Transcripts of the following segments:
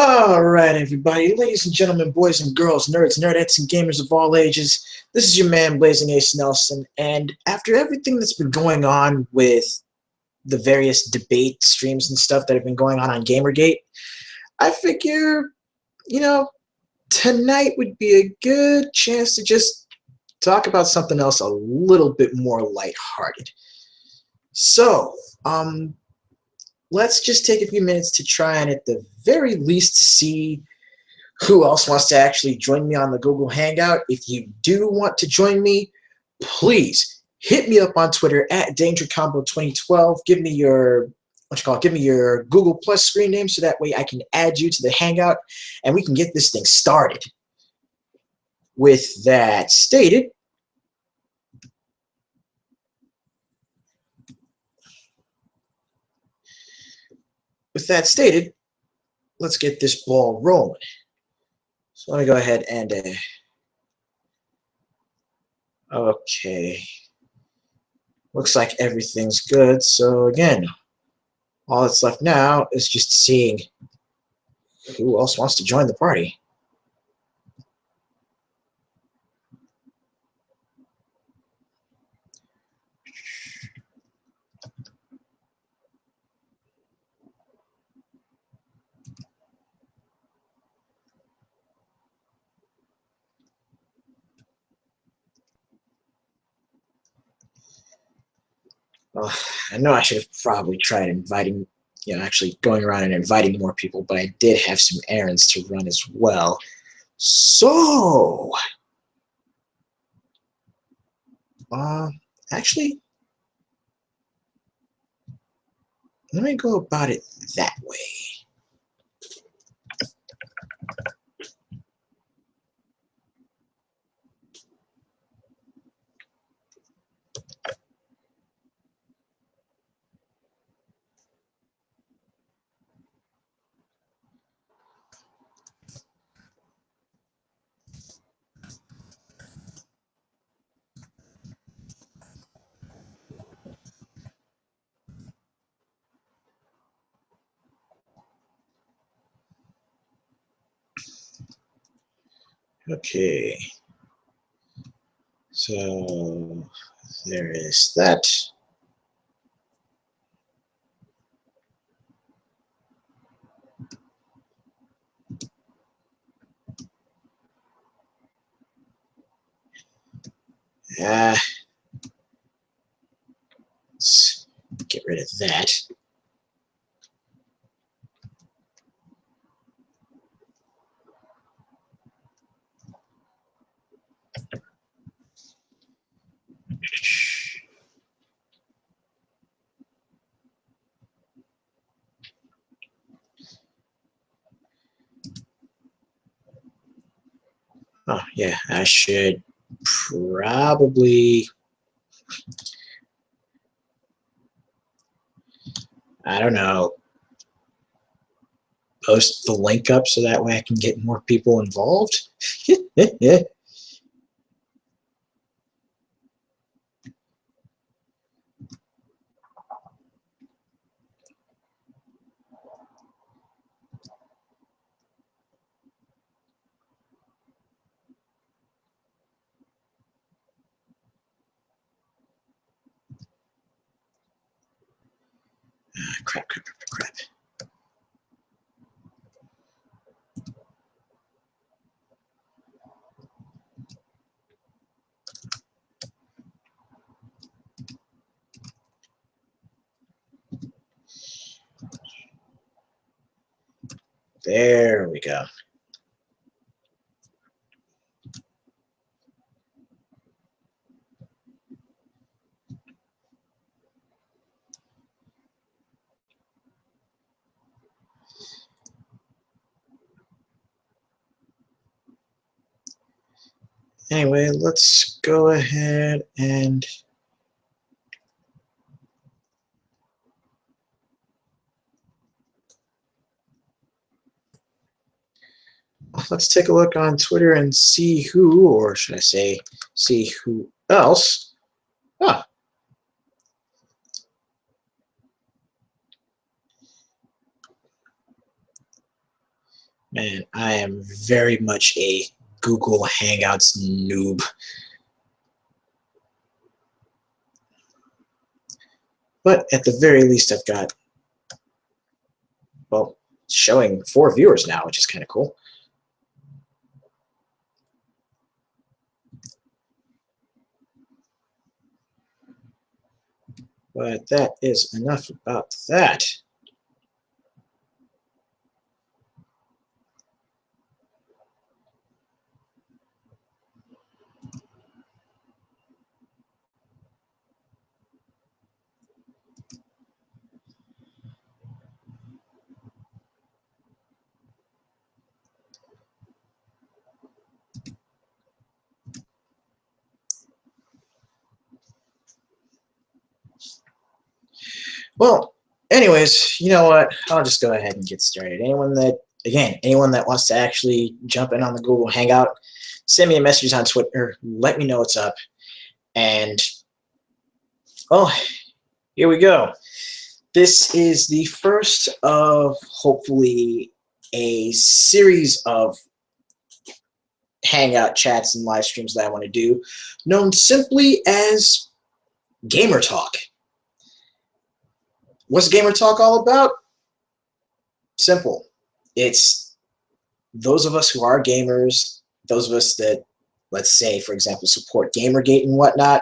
All right, everybody, ladies and gentlemen, boys and girls, nerds, nerdettes, and gamers of all ages, this is your man, BlazingAceNelson, and after everything that's been going on with the various debate streams and stuff that have been going on Gamergate, I figure, you know, tonight would be a good chance to just talk about something else a little bit more lighthearted. So, let's just take a few minutes to try and at the very least see who else wants to actually join me on the Google Hangout. If you do want to join me, please hit me up on Twitter at DangerCombo2012. Give me your give me your Google Plus screen name so that way I can add you to the Hangout and we can get this thing started. With that stated, let's get this ball rolling. So let me go ahead and okay. Looks like everything's good. So again, all that's left now is just seeing who else wants to join the party. Well, I know I should have probably tried inviting, actually going around and inviting more people, but I did have some errands to run as well. So, actually, let me go about it that way. Okay. So, there is that. Let's get rid of that. Oh, yeah, I should probably, I don't know, post the link up so that way I can get more people involved. Crap. There we go. Anyway, let's go ahead and let's take a look on Twitter and see who, or should I say, see who else. Ah. Man, I am very much a Google Hangouts noob. But at the very least, I've got, well, showing 4 viewers now, which is kind of cool. But that is enough about that. Well, anyways, you know what? I'll just go ahead and get started. Anyone that wants to actually jump in on the Google Hangout, send me a message on Twitter. Let me know what's up. And, well, here we go. This is the first of, hopefully, a series of Hangout chats and live streams that I want to do, known simply as Gamer Talk. What's Gamer Talk all about? Simple. It's those of us who are gamers, those of us that, let's say, for example, support Gamergate and whatnot,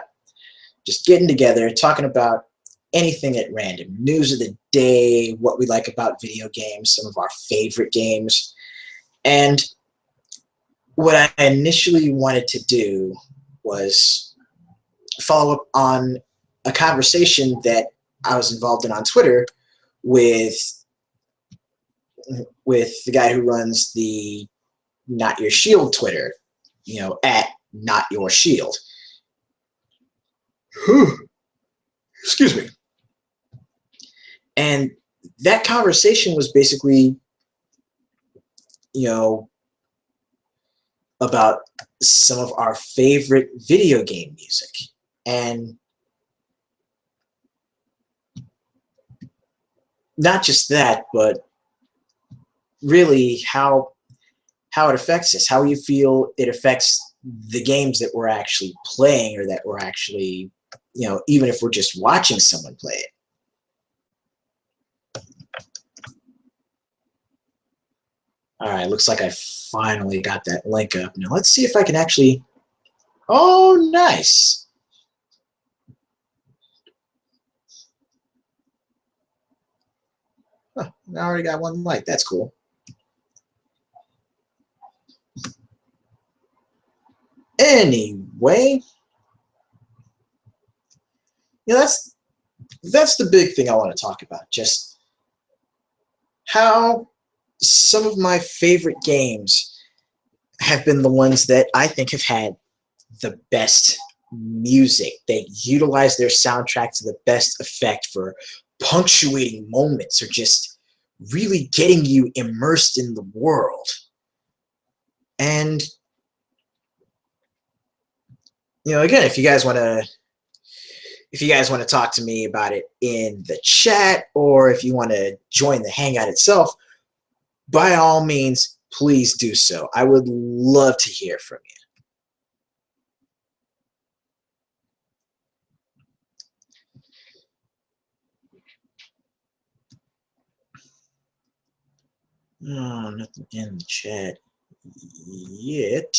just getting together, talking about anything at random. News of the day, what we like about video games, some of our favorite games. And what I initially wanted to do was follow up on a conversation that I was involved in on Twitter with the guy who runs the Not Your Shield Twitter, at Not Your Shield. Excuse me. And that conversation was basically, about some of our favorite video game music. And not just that, but really how it affects us, how you feel it affects the games that we're actually playing, or that we're actually, even if we're just watching someone play it. All right, looks like I finally got that link up. Now let's see if I can actually, oh, nice. Huh, I already got 1 like, that's cool. Anyway, that's the big thing I want to talk about. Just how some of my favorite games have been the ones that I think have had the best music. They utilize their soundtrack to the best effect for punctuating moments, or just really getting you immersed in the world. And again, if you guys want to talk to me about it in the chat, or if you want to join the Hangout itself, by all means, please do so. I would love to hear from you. Oh, nothing in the chat yet.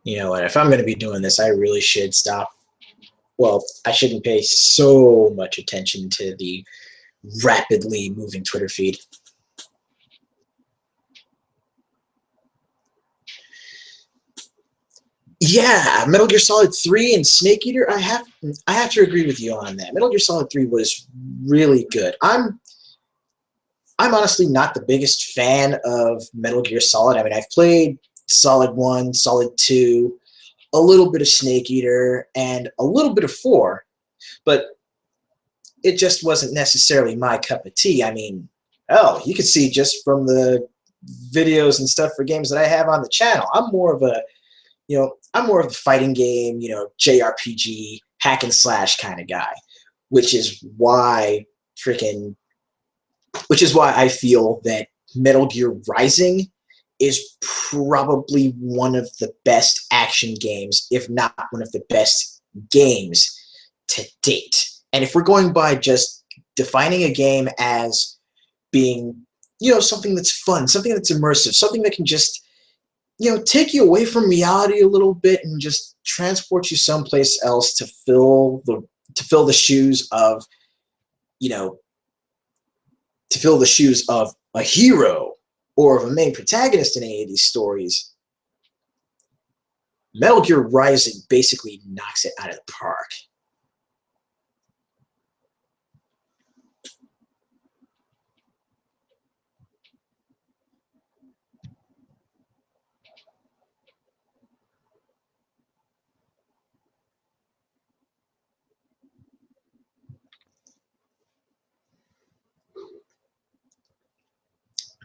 You know what? If I'm going to be doing this, I really should stop. Well, I shouldn't pay so much attention to the rapidly moving Twitter feed. Yeah, Metal Gear Solid 3 and Snake Eater, I have to agree with you on that. Metal Gear Solid 3 was really good. I'm honestly not the biggest fan of Metal Gear Solid. I mean, I've played Solid 1, Solid 2, a little bit of Snake Eater, and a little bit of 4, but it just wasn't necessarily my cup of tea. I mean, you could see just from the videos and stuff for games that I have on the channel. I'm more of a, I'm more of the fighting game, JRPG, hack and slash kind of guy, which is why freaking, which is why I feel that Metal Gear Rising is probably one of the best action games, if not one of the best games to date. And if we're going by just defining a game as being, something that's fun, something that's immersive, something that can just, take you away from reality a little bit and just transport you someplace else to fill the shoes of, to fill the shoes of a hero or of a main protagonist in any of these stories, Metal Gear Rising basically knocks it out of the park.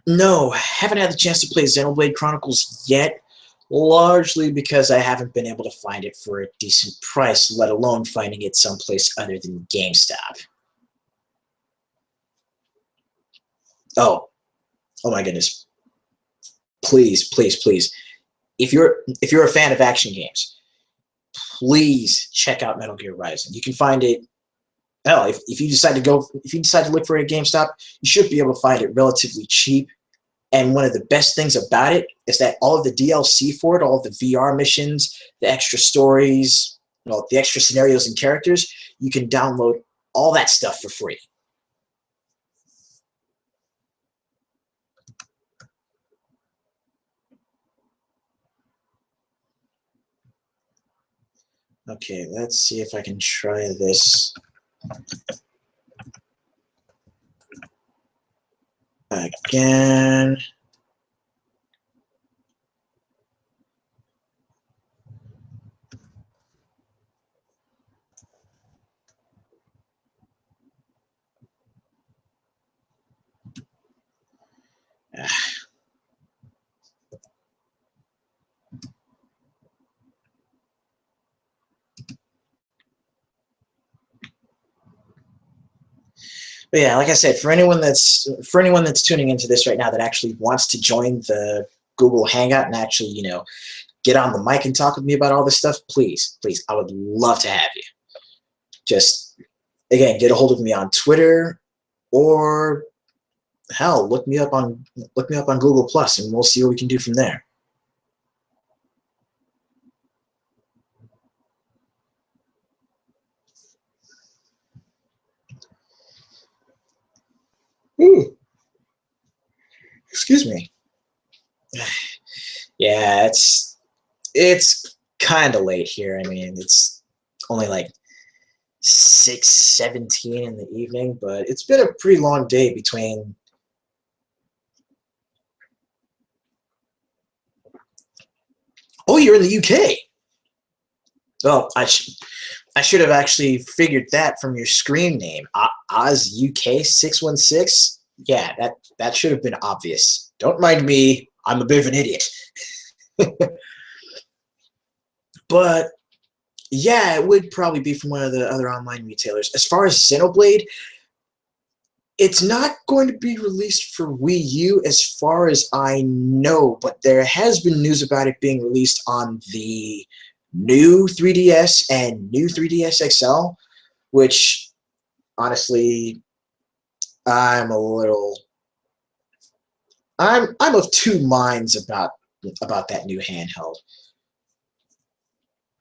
No, haven't had the chance to play Xenoblade Chronicles yet, largely because I haven't been able to find it for a decent price, let alone finding it someplace other than GameStop. Oh, oh my goodness. Please, please, please. If you're a fan of action games, please check out Metal Gear Rising. You can find it. Hell, if you decide to look for it at GameStop, you should be able to find it relatively cheap. And one of the best things about it is that all of the DLC for it, all of the VR missions, the extra stories, the extra scenarios and characters, you can download all that stuff for free. Okay, let's see if I can try this again. But yeah, like I said, for anyone that's tuning into this right now that actually wants to join the Google Hangout and actually, get on the mic and talk with me about all this stuff, please, please, I would love to have you. Just, again, get a hold of me on Twitter, or hell, look me up on Google Plus, and we'll see what we can do from there. Ooh. Excuse me. Yeah, it's kind of late here. I mean, it's only like 6:17 in the evening, but it's been a pretty long day between. Oh, you're in the UK. Well, I should have actually figured that from your screen name, Oz UK 616. Yeah, that should have been obvious. Don't mind me. I'm a bit of an idiot. But yeah, it would probably be from one of the other online retailers. As far as Xenoblade, it's not going to be released for Wii U as far as I know, but there has been news about it being released on the new 3DS and new 3DS XL, which honestly, I'm of two minds about that new handheld,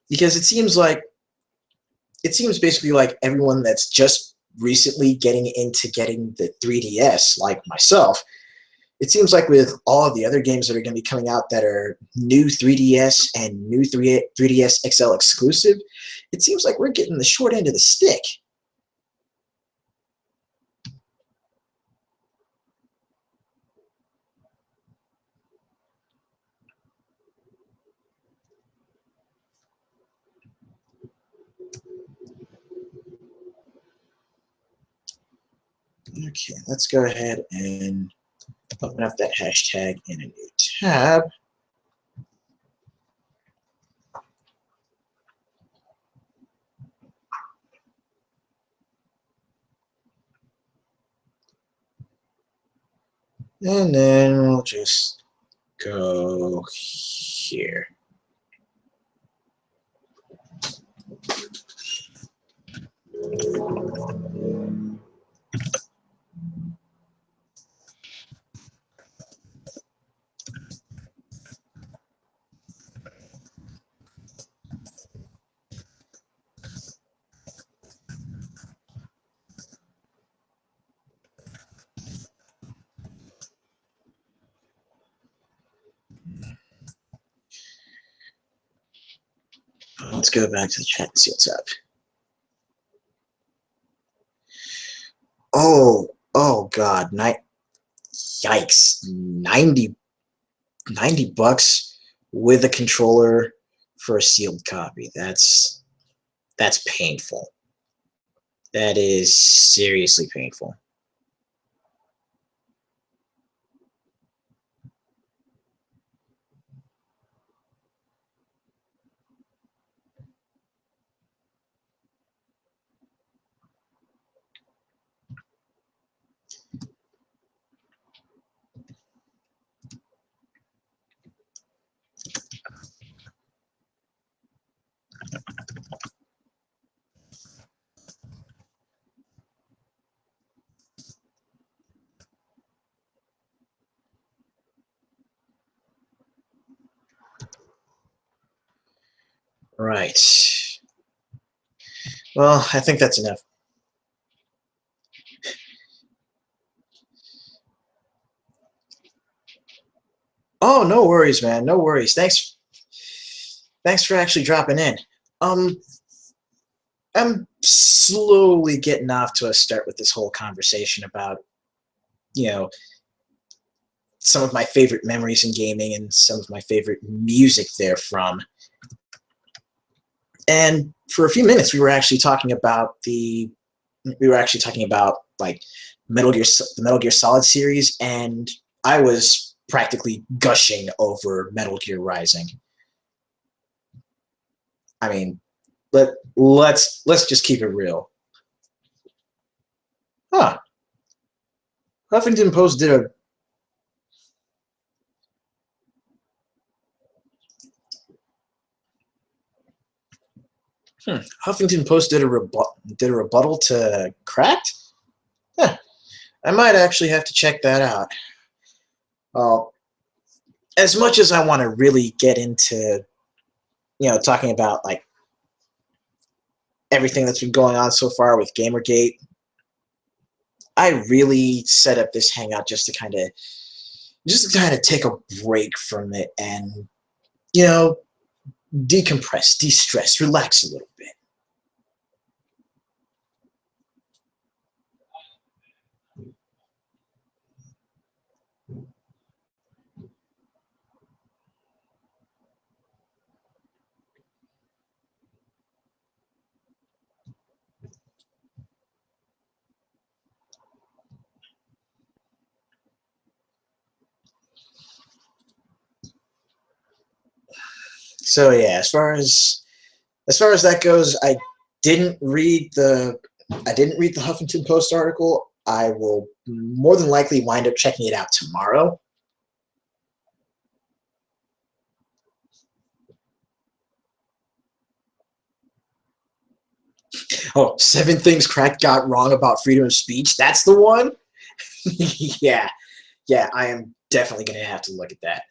because it seems basically like everyone that's just recently getting the 3DS, like myself, it seems like with all of the other games that are going to be coming out that are new 3DS and new 3DS XL exclusive, it seems like we're getting the short end of the stick. Okay, let's go ahead and Open up that hashtag in a new tab. And then we'll just go here. Let's go back to the chat and see what's up. Oh God, yikes, 90 bucks with a controller for a sealed copy. That's painful. That is seriously painful. Right. Well, I think that's enough. Oh, no worries, man. No worries. Thanks for actually dropping in. I'm slowly getting off to a start with this whole conversation about, you know, some of my favorite memories in gaming and some of my favorite music therefrom. And for a few minutes, we were actually talking about like the Metal Gear Solid series, and I was practically gushing over Metal Gear Rising. I mean, let's just keep it real. Huh. Huffington Post did a Huffington Post did a rebuttal to Cracked? Huh. I might actually have to check that out. Well, as much as I want to really get into, talking about like everything that's been going on so far with Gamergate, I really set up this hangout just to kind of take a break from it and, decompress, de-stress, relax a little bit. So yeah, as far as that goes, I didn't read the Huffington Post article. I will more than likely wind up checking it out tomorrow. Oh, 7 things Crack got wrong about freedom of speech. That's the one? Yeah, I am definitely going to have to look at that.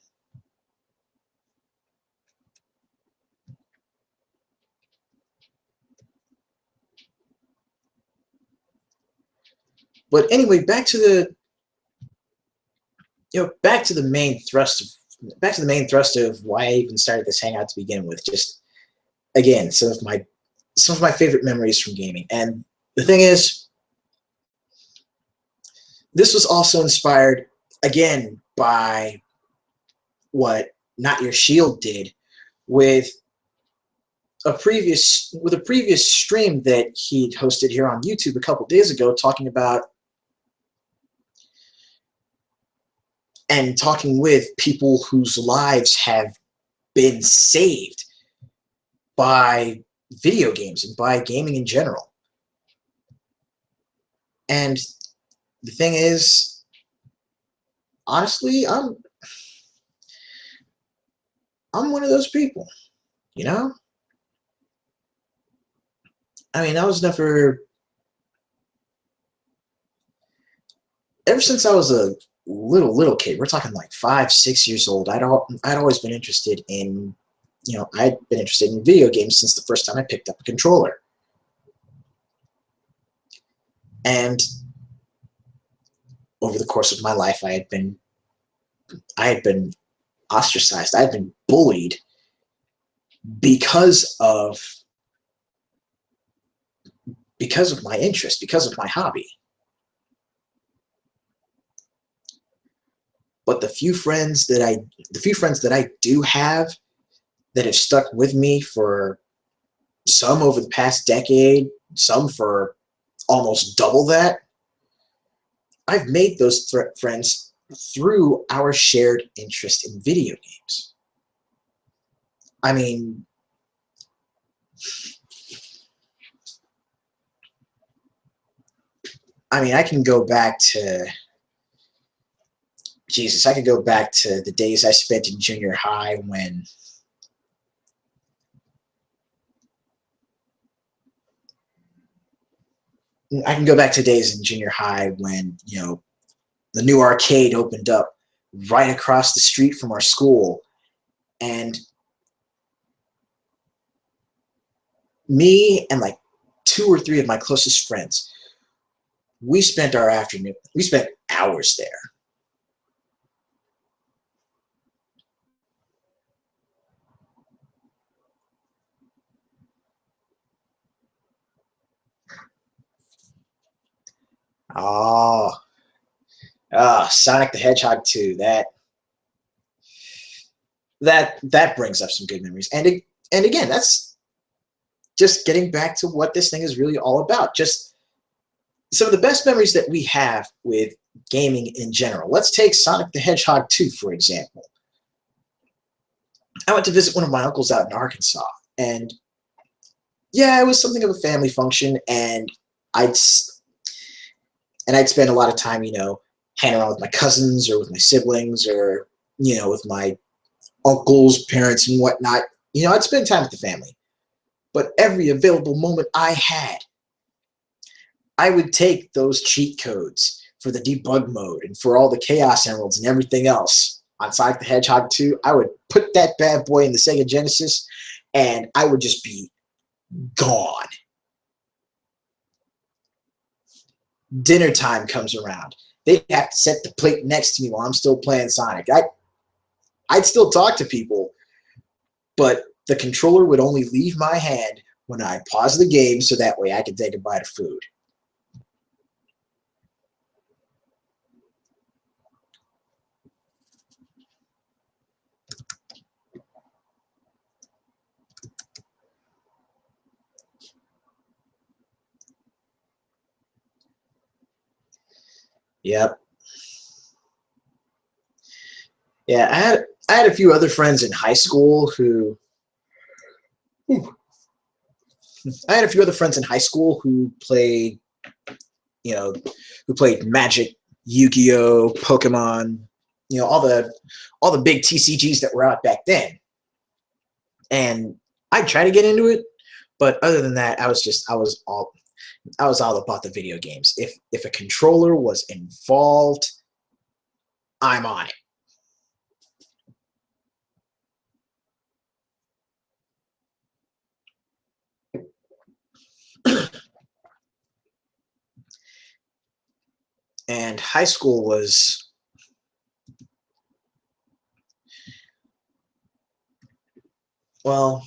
But anyway, back to the main thrust of why I even started this hangout to begin with. Just again, some of my favorite memories from gaming. And the thing is, this was also inspired again by what Not Your Shield did with a previous stream that he'd hosted here on YouTube a couple days ago, talking about and talking with people whose lives have been saved by video games and by gaming in general. And the thing is, honestly, I'm one of those people, you know? I mean, I was never, ever since I was a little kid, we're talking like 5, 6 years old, I'd always been interested in, I'd been interested in video games since the first time I picked up a controller. And over the course of my life, I had been ostracized. I had been bullied because of my interest, because of my hobby. But the few friends that I do have that have stuck with me, for some over the past decade, some for almost double that, I've made those friends through our shared interest in video games. I mean, I can go back to, Jesus, I could go back to the days I spent in junior high when the new arcade opened up right across the street from our school, and me and like 2 or 3 of my closest friends, we spent hours there. Oh, Sonic the Hedgehog 2. That brings up some good memories. And again, that's just getting back to what this thing is really all about. Just some of the best memories that we have with gaming in general. Let's take Sonic the Hedgehog 2, for example. I went to visit one of my uncles out in Arkansas, and yeah, it was something of a family function, and I'd spend a lot of time, hanging around with my cousins or with my siblings or, with my uncles, parents, and whatnot. I'd spend time with the family. But every available moment I had, I would take those cheat codes for the debug mode and for all the Chaos Emeralds and everything else on Sonic the Hedgehog 2. I would put that bad boy in the Sega Genesis, and I would just be gone. Dinner time comes around. They'd have to set the plate next to me while I'm still playing Sonic. I'd still talk to people, but the controller would only leave my hand when I paused the game so that way I could take a bite of food. Yep. Yeah, I had a few other friends in high school who played, who played Magic, Yu-Gi-Oh, Pokemon, all the big TCGs that were out back then. And I'd try to get into it, but other than that, I was all about the video games. If a controller was involved, I'm on it. And high school was, well,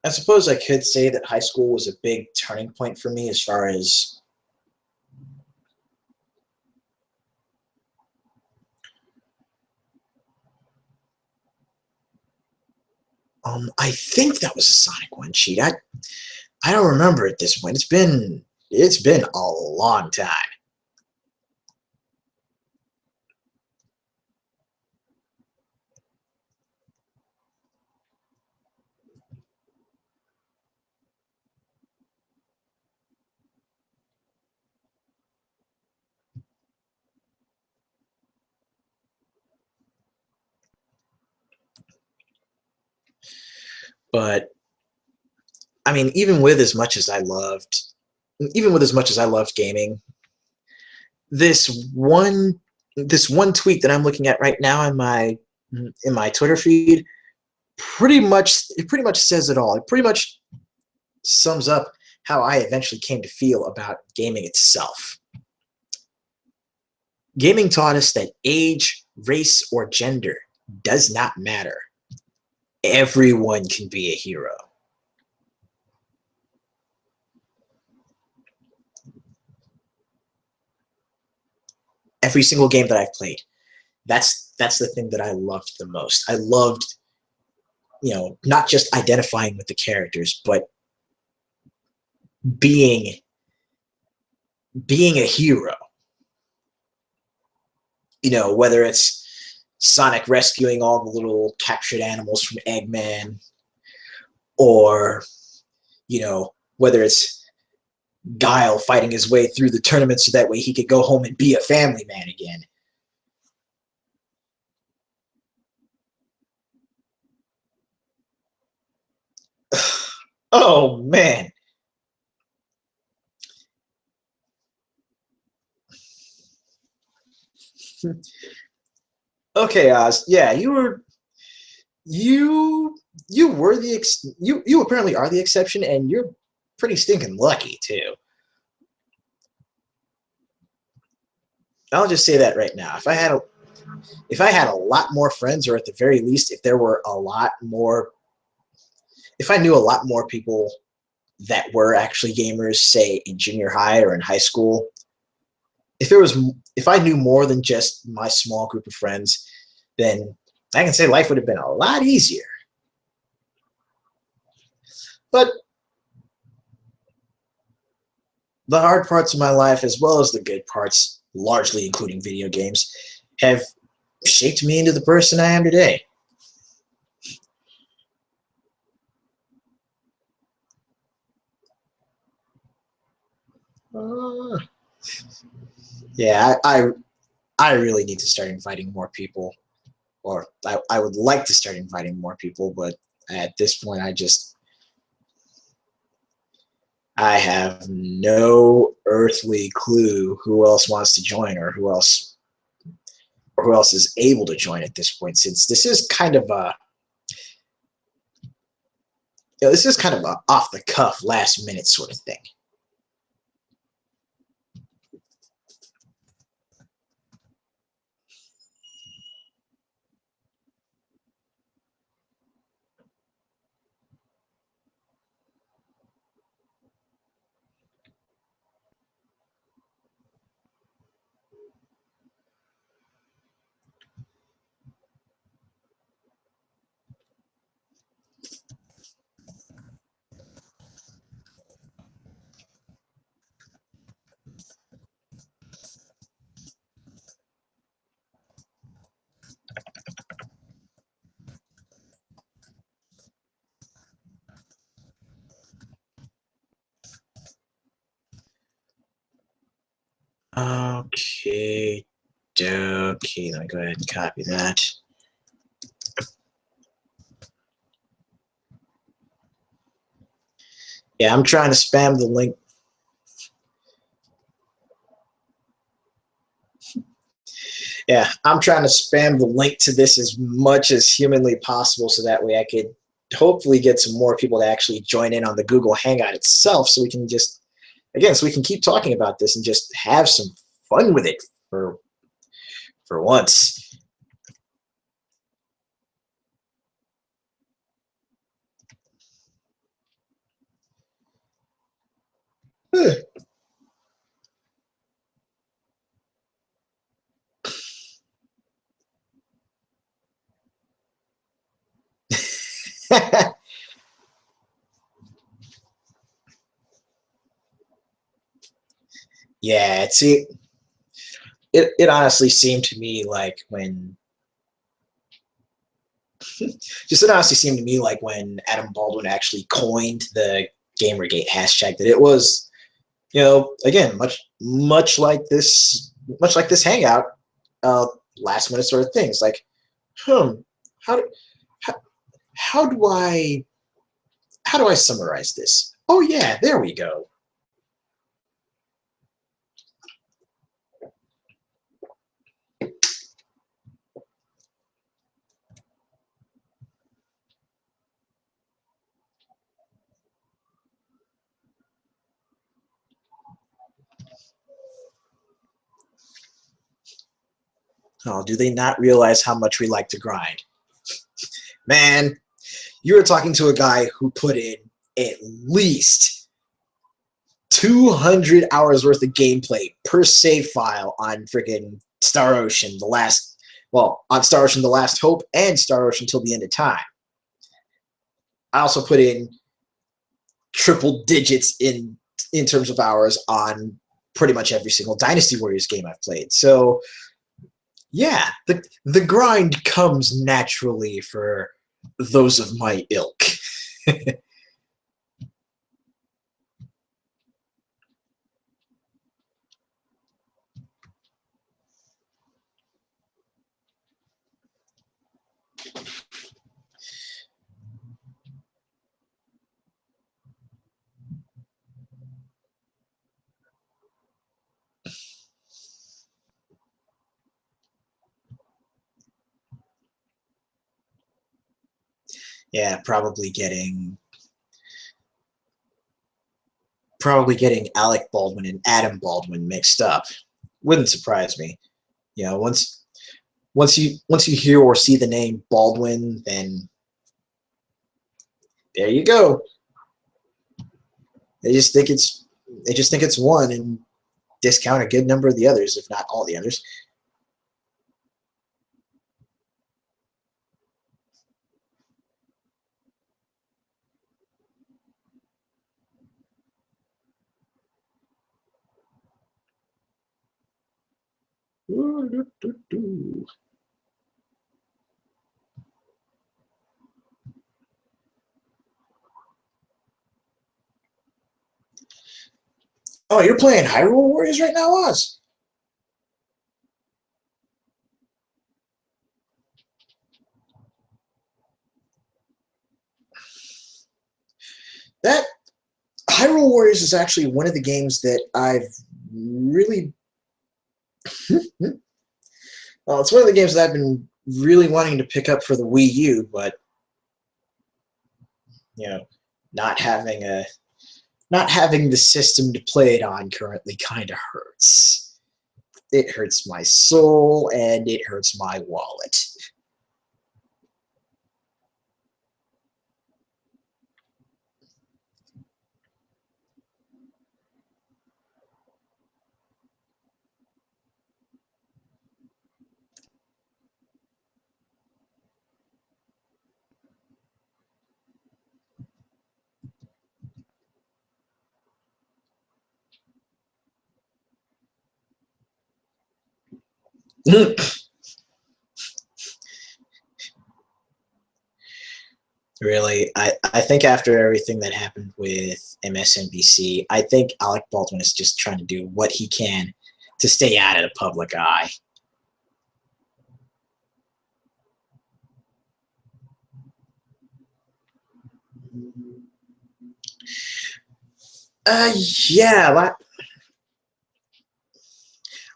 I suppose I could say that high school was a big turning point for me as far as I think that was a Sonic 1 cheat. I don't remember at this point. It's been a long time. But I mean, even with as much as I loved gaming, this one tweet that I'm looking at right now in my Twitter feed pretty much says it all. It pretty much sums up how I eventually came to feel about gaming itself. Gaming taught us that age, race, or gender does not matter. Everyone can be a hero. Every single game that I've played, that's the thing that I loved the most. I loved, not just identifying with the characters, but being a hero. Whether it's Sonic rescuing all the little captured animals from Eggman, or whether it's Guile fighting his way through the tournament so that way he could go home and be a family man again. Oh, man. Okay, Oz. Yeah, you were you apparently are the exception, and you're pretty stinking lucky too. I'll just say that right now. If I had a lot more friends, or at the very least, if I knew a lot more people that were actually gamers, say in junior high or in high school, if I knew more than just my small group of friends, then I can say life would have been a lot easier. But the hard parts of my life, as well as the good parts, largely including video games, have shaped me into the person I am today. Yeah, I really need to start inviting more people, or I would like to start inviting more people, but at this point, I have no earthly clue who else wants to join, or who else is able to join at this point, since this is kind of a off the cuff, last minute sort of thing. Okay, let me go ahead and copy that. Yeah, I'm trying to spam the link. Yeah, I'm trying to spam the link to this as much as humanly possible, so that way I could hopefully get some more people to actually join in on the Google Hangout itself, so we can keep talking about this and just have some fun with it for once. Yeah, see, it honestly seemed to me like when Adam Baldwin actually coined the Gamergate hashtag, that it was, again, much like this Hangout, last minute sort of things, like, how do I how do I summarize this? Oh yeah, there we go. Oh, do they not realize how much we like to grind? Man, you were talking to a guy who put in at least 200 hours worth of gameplay per save file on freaking Star Ocean, the last, well, on Star Ocean, The Last Hope, and Star Ocean Till the End of Time. I also put in triple digits in terms of hours on pretty much every single Dynasty Warriors game I've played. So yeah, the grind comes naturally for those of my ilk. Yeah, probably getting Alec Baldwin and Adam Baldwin mixed up. Wouldn't surprise me. You know, once you hear or see the name Baldwin, then there you go. They just think it's one and discount a good number of the others, if not all the others. Oh, you're playing Hyrule Warriors right now, Oz? That Hyrule Warriors is actually one of the games that I've really well, it's one of the games that I've been really wanting to pick up for the Wii U, but you know, not having the system to play it on currently kind of hurts. It hurts my soul and it hurts my wallet. Really, I think after everything that happened with MSNBC, I think Alec Baldwin is just trying to do what he can to stay out of the public eye. Yeah,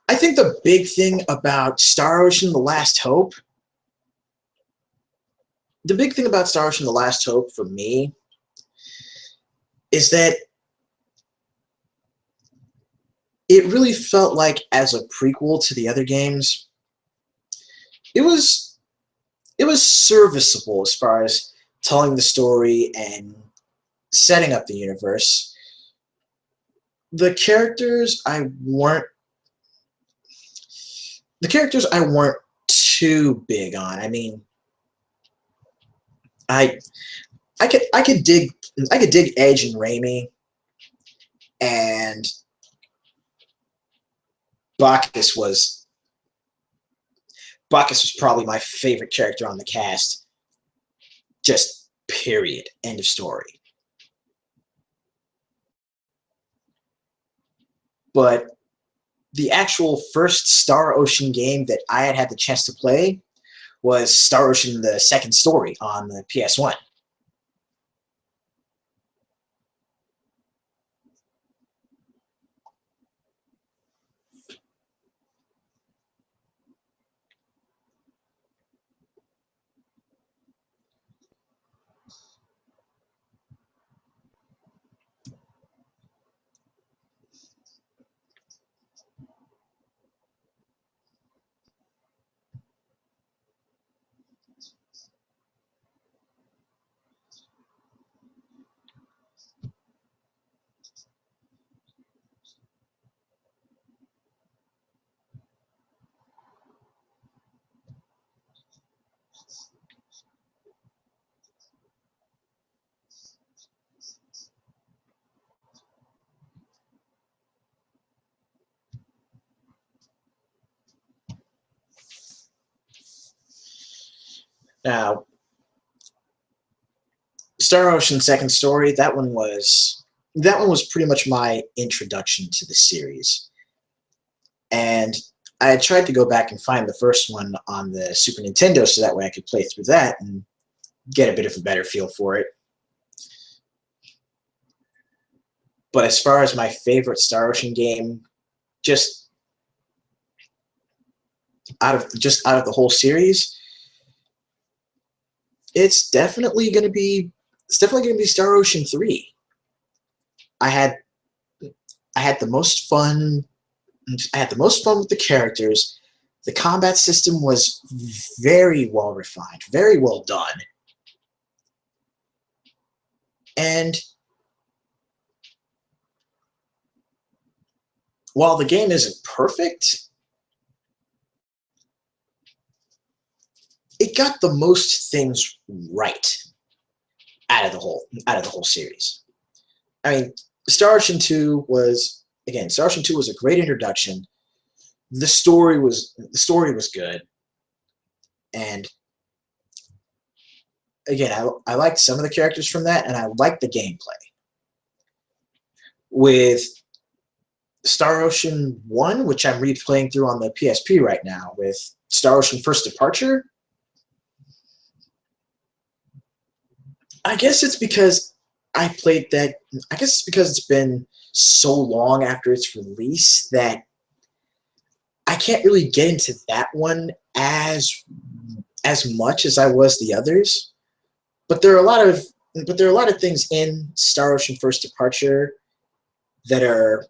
I think the big thing about Star Ocean: The Last Hope, The Last Hope for me is that it really felt like, as a prequel to the other games, it was serviceable as far as telling the story and setting up the universe. The characters I weren't too big on. I mean, I I could dig Edge and Raimi, and Bacchus was probably my favorite character on the cast. Just period. End of story. But the actual first Star Ocean game that I had the chance to play was Star Ocean: The Second Story on the PS1. Now, Star Ocean Second Story, that one was pretty much my introduction to the series. And I had tried to go back and find the first one on the Super Nintendo so that way I could play through that and get a bit of a better feel for it. But as far as my favorite Star Ocean game, just out of the whole series, it's definitely going to be Star Ocean 3. I had the most fun. I had the most fun with the characters. The combat system was very well refined, very well done. And while the game isn't perfect, it got the most things right out of the whole series. I mean, Star Ocean 2 was a great introduction. The story was good, and again, I liked some of the characters from that, and I liked the gameplay. With Star Ocean 1, which I'm replaying through on the PSP right now, with Star Ocean First Departure, I guess it's because it's been so long after its release that I can't really get into that one as much as I was the others. But there are a lot of things in Star Ocean First Departure that are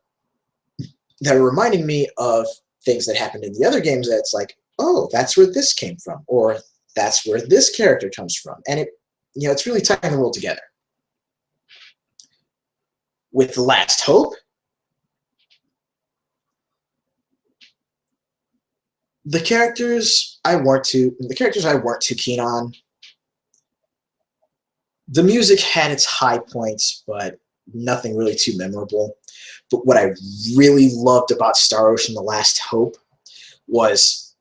reminding me of things that happened in the other games. That's like, oh, that's where this came from, or that's where this character comes from, and it's really tying the world together. With The Last Hope, the characters I weren't too keen on. The music had its high points, but nothing really too memorable. But what I really loved about Star Ocean: The Last Hope was,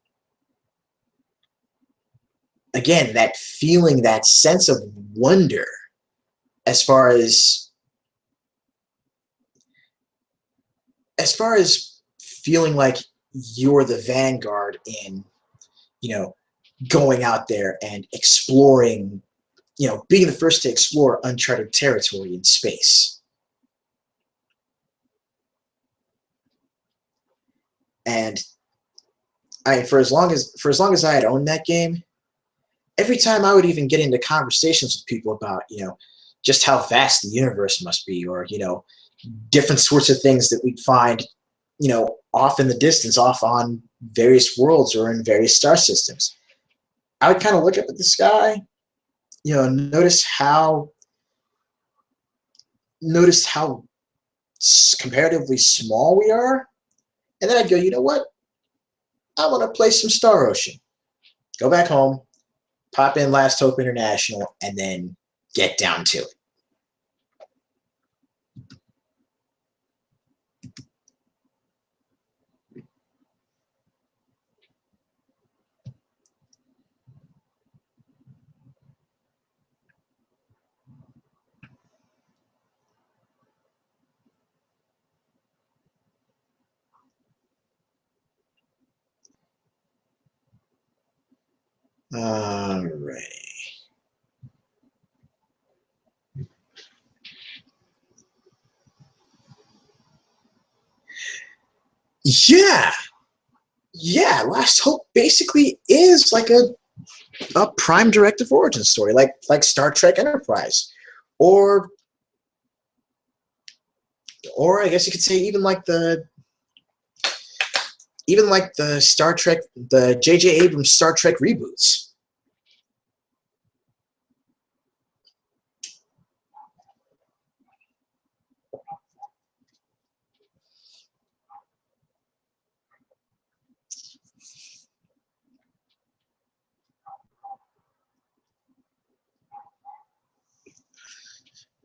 again, that feeling, that sense of wonder, as far as feeling like you're the vanguard in, going out there and exploring, being the first to explore uncharted territory in space. And for as long as I had owned that game, every time I would even get into conversations with people about, just how vast the universe must be, or, different sorts of things that we'd find, off in the distance, off on various worlds or in various star systems, I would kind of look up at the sky, notice how comparatively small we are, and then I'd go, you know what? I want to play some Star Ocean. Go back home, pop in Last Hope International, and then get down to it. All right. Yeah, Last Hope basically is like a prime directive origin story, like Star Trek Enterprise, or I guess you could say even like the Star Trek, the J.J. Abrams Star Trek reboots.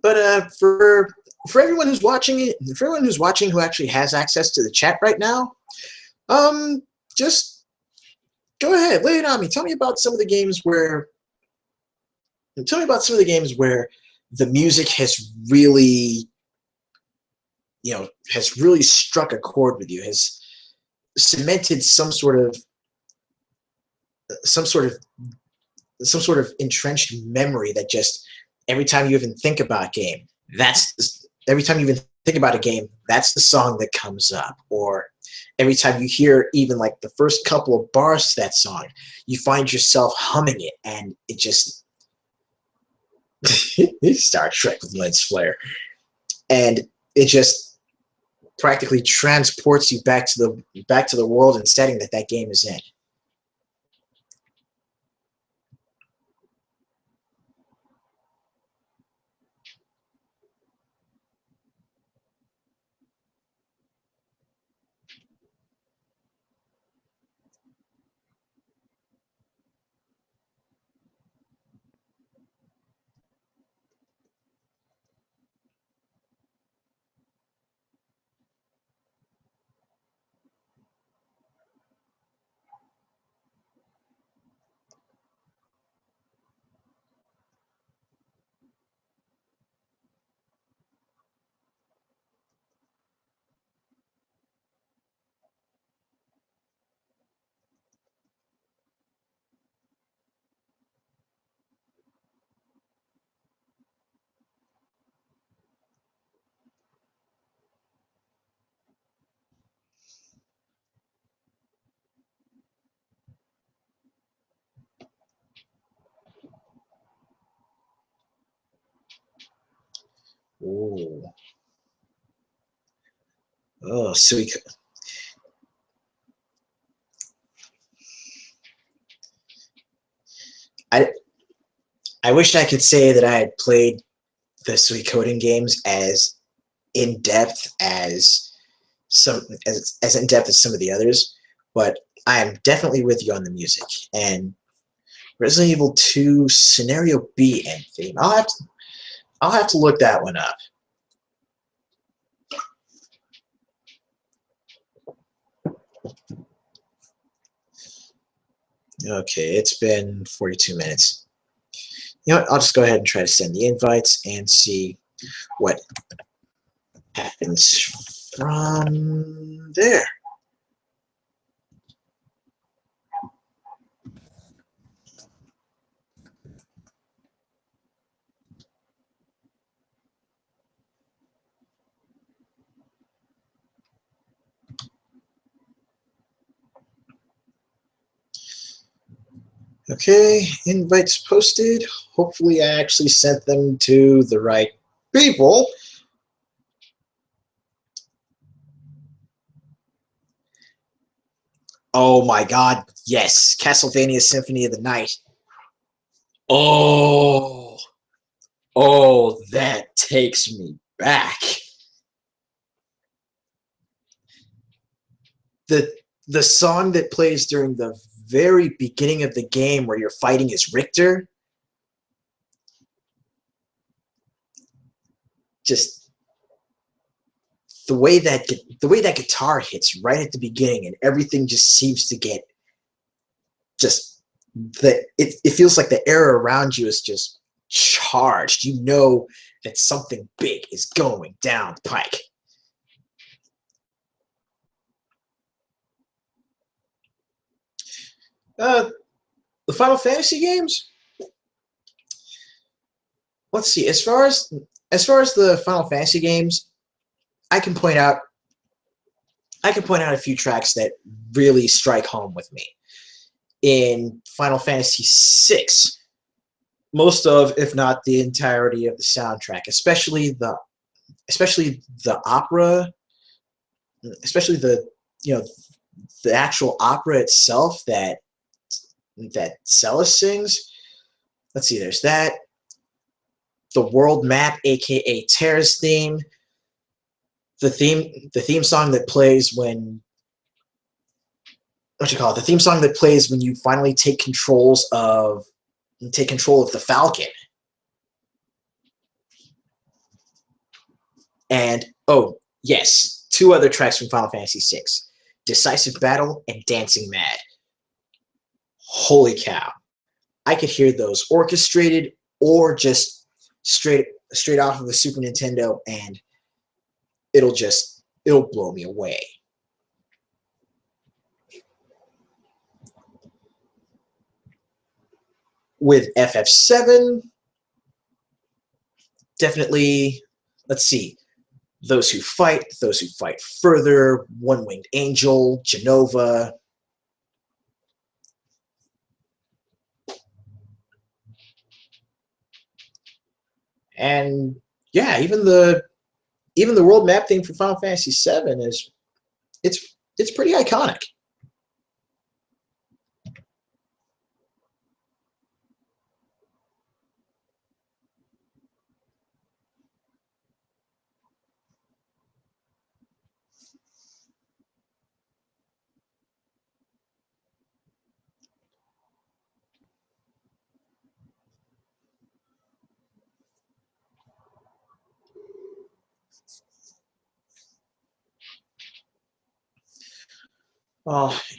But for everyone who's watching it, who actually has access to the chat right now, just go ahead, lay it on me. Tell me about some of the games where tell me about some of the games where the music has really, has really struck a chord with you, has cemented some sort of entrenched memory that just every time you even think about a game, every time you even think about a game, that's the song that comes up. Or every time you hear even like the first couple of bars to that song, you find yourself humming it, and it just Star Trek with lens flare, and it just practically transports you back to the world and setting that game is in. Ooh. Oh, sweet. I wish I could say that I had played the Suikoden games as in depth as as in depth as some of the others, but I am definitely with you on the music. And Resident Evil 2 Scenario B end theme. I'll have to look that one up. Okay, it's been 42 minutes. You know what? I'll just go ahead and try to send the invites and see what happens from there. Okay, invites posted. Hopefully I actually sent them to the right people. Oh my god, yes. Castlevania Symphony of the Night. Oh, that takes me back. The song that plays during the very beginning of the game where you're fighting as Richter, just the way that guitar hits right at the beginning, and everything just seems to get just it feels like the air around you is just charged. You know that something big is going down the pike. The Final Fantasy games. Let's see. As far as the Final Fantasy games, I can point out a few tracks that really strike home with me. In Final Fantasy VI, most of, if not the entirety of the soundtrack, especially the opera, especially the actual opera itself that Celis sings. Let's see, there's that. The world map, aka Terra's theme. The theme song that plays when the theme song that plays when you finally take control of the Falcon. And oh yes, two other tracks from Final Fantasy VI: Decisive Battle and Dancing Mad. Holy cow. I could hear those orchestrated or just straight off of a Super Nintendo, and it'll blow me away. With FF7, definitely, let's see, Those Who Fight Further, One Winged Angel, Genova. And yeah, even the world map theme for Final Fantasy VII is it's pretty iconic.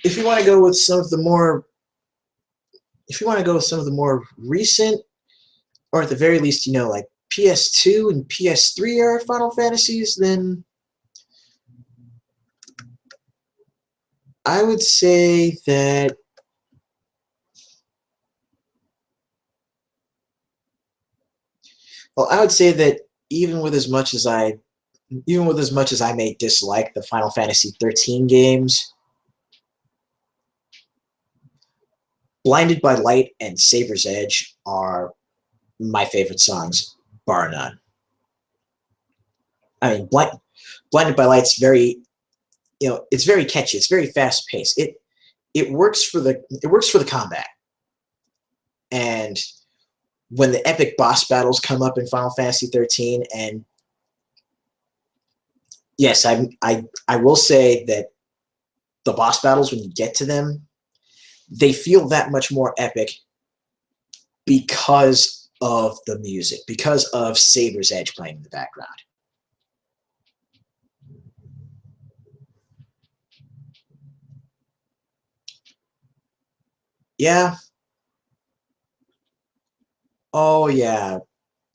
If you want to go with some of the more recent, or at the very least, like PS2 and PS3 era Final Fantasies, then I would say that even with as much as I may dislike the Final Fantasy 13 games, Blinded by Light and Saber's Edge are my favorite songs, bar none. I mean, Blinded by Light's very, it's very catchy. It's very fast paced. It works for the combat. And when the epic boss battles come up in Final Fantasy 13, and yes, I will say that the boss battles, when you get to them, they feel that much more epic because of the music, because of Saber's Edge playing in the background. Yeah. Oh, yeah.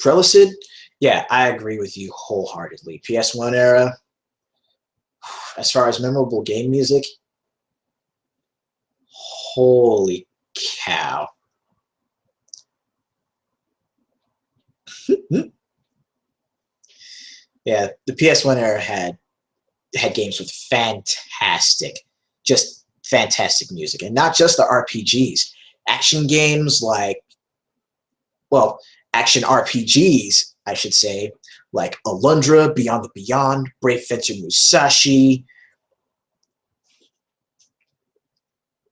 Prelicid? Yeah, I agree with you wholeheartedly. PS1 era, as far as memorable game music, holy cow. Yeah, the PS1 era had games with just fantastic music, and not just the RPGs. Action games like, well, action RPGs, I should say, like Alundra, Beyond the Beyond, Brave Fencer Musashi.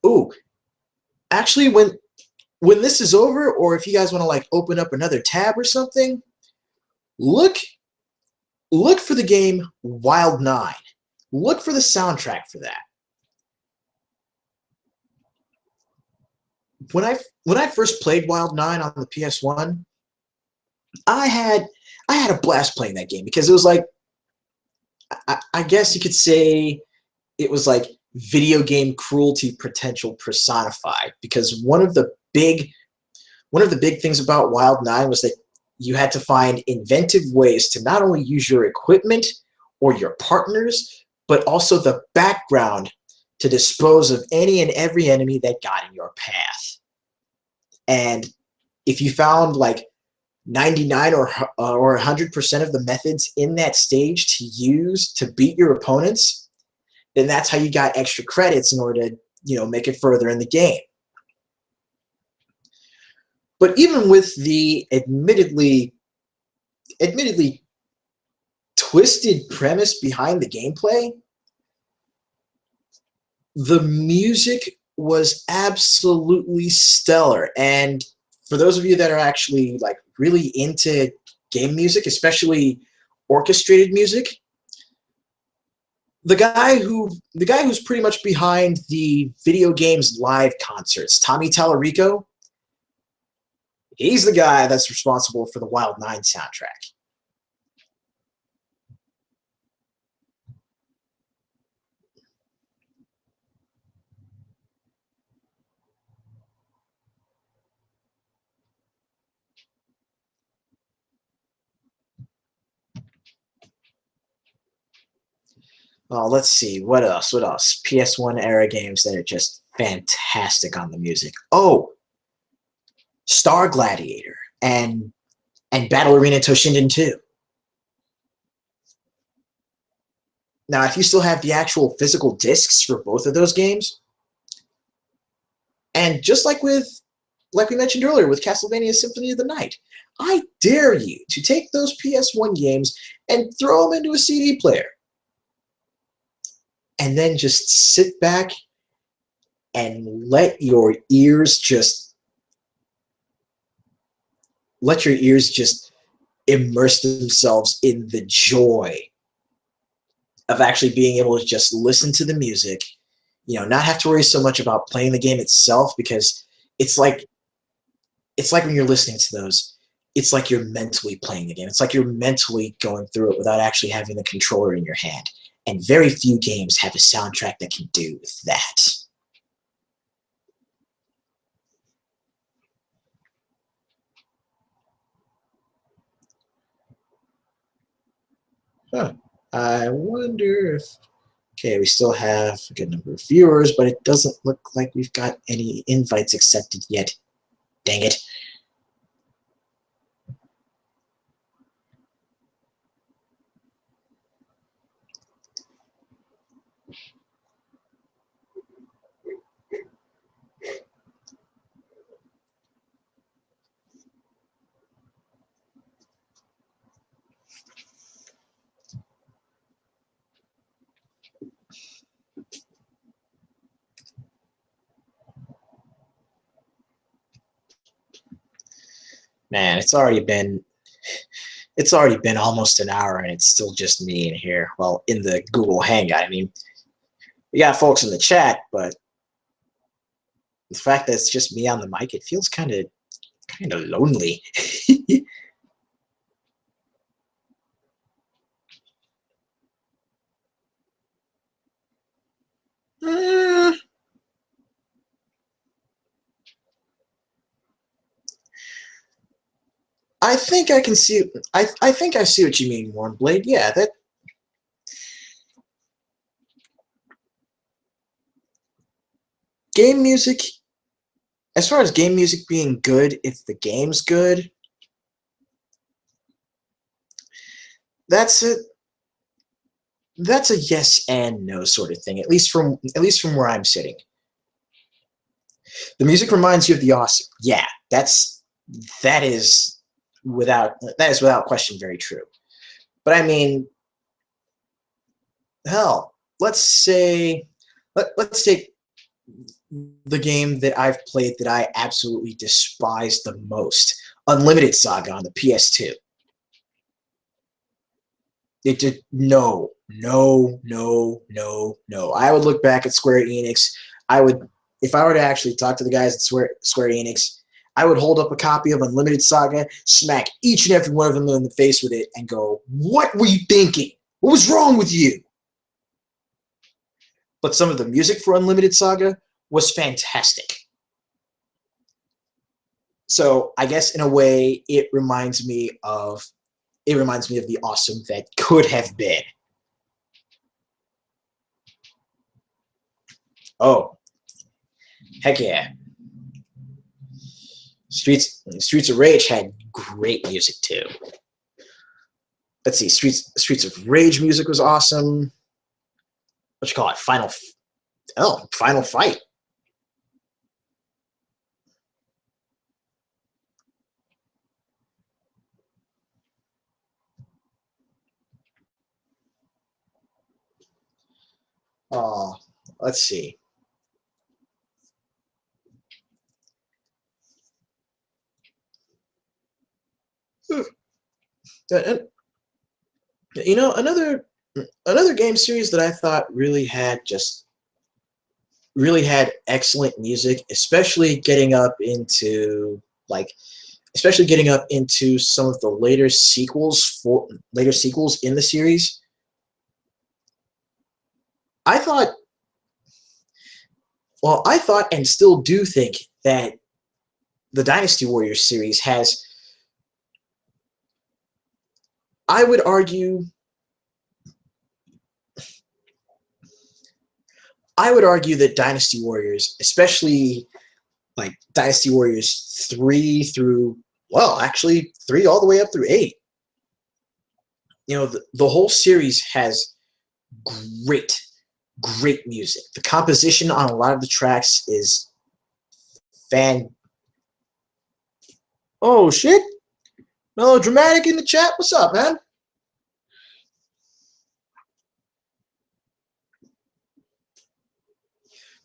Ooh, actually, when this is over, or if you guys want to like open up another tab or something, look for the game Wild 9. Look for the soundtrack for that. When I first played Wild 9 on the PS1, I had a blast playing that game, because it was like, I guess you could say it was like video game cruelty potential personified, because one of the big things about Wild 9 was that you had to find inventive ways to not only use your equipment or your partners, but also the background to dispose of any and every enemy that got in your path. And if you found like 99 or 100% of the methods in that stage to use to beat your opponents, then that's how you got extra credits in order to, make it further in the game. But even with the admittedly twisted premise behind the gameplay, the music was absolutely stellar. And for those of you that are actually like really into game music, especially orchestrated music, the guy who's pretty much behind the video games live concerts, Tommy Tallarico, he's the guy that's responsible for the Wild 9 soundtrack. Let's see. What else? What else? PS1 era games that are just fantastic on the music. Oh, Star Gladiator and Battle Arena Toshinden 2. Now, if you still have the actual physical discs for both of those games, and just like we mentioned earlier with Castlevania Symphony of the Night, I dare you to take those PS1 games and throw them into a CD player. And then just sit back and let your ears just immerse themselves in the joy of actually being able to just listen to the music, not have to worry so much about playing the game itself, because it's like when you're listening to those, it's like you're mentally playing the game. It's like you're mentally going through it without actually having the controller in your hand. And very few games have a soundtrack that can do that. Huh. I wonder if... Okay, we still have a good number of viewers, but it doesn't look like we've got any invites accepted yet. Dang it. Man, it's already been almost an hour, and it's still just me in here. Well, in the Google Hangout. I mean, we got folks in the chat, but the fact that it's just me on the mic, it feels kind of lonely. uh, I think I can see. I think I see what you mean, Warmblade. Yeah, that game music. As far as game music being good, if the game's good, that's it. That's a yes and no sort of thing. At least from where I'm sitting. The music reminds you of the awesome. Yeah, that is without question very true. But I mean, hell, let's take the game that I've played that I absolutely despise the most, Unlimited Saga on the PS2. It did no, no, no, no, no. I would look back at Square Enix. I would, if I were to actually talk to the guys at Square Enix, I would hold up a copy of Unlimited Saga, smack each and every one of them in the face with it, and go, "What were you thinking? What was wrong with you?" But some of the music for Unlimited Saga was fantastic. So I guess in a way, it reminds me of the awesome that could have been. Oh, heck yeah. Streets of Rage had great music too. Let's see, Streets of Rage music was awesome. What you call it? Final Fight. Oh, let's see. You know, another game series that I thought really had excellent music, especially getting up into some of the later sequels in the series. I thought, I thought and still do think that the Dynasty Warriors series has, I would argue, I would argue that Dynasty Warriors, especially like Dynasty Warriors 3 through, well, actually 3 all the way up through 8, the whole series has great, great music. The composition on a lot of the tracks is fan. Oh, shit. Melodramatic in the chat. What's up, man?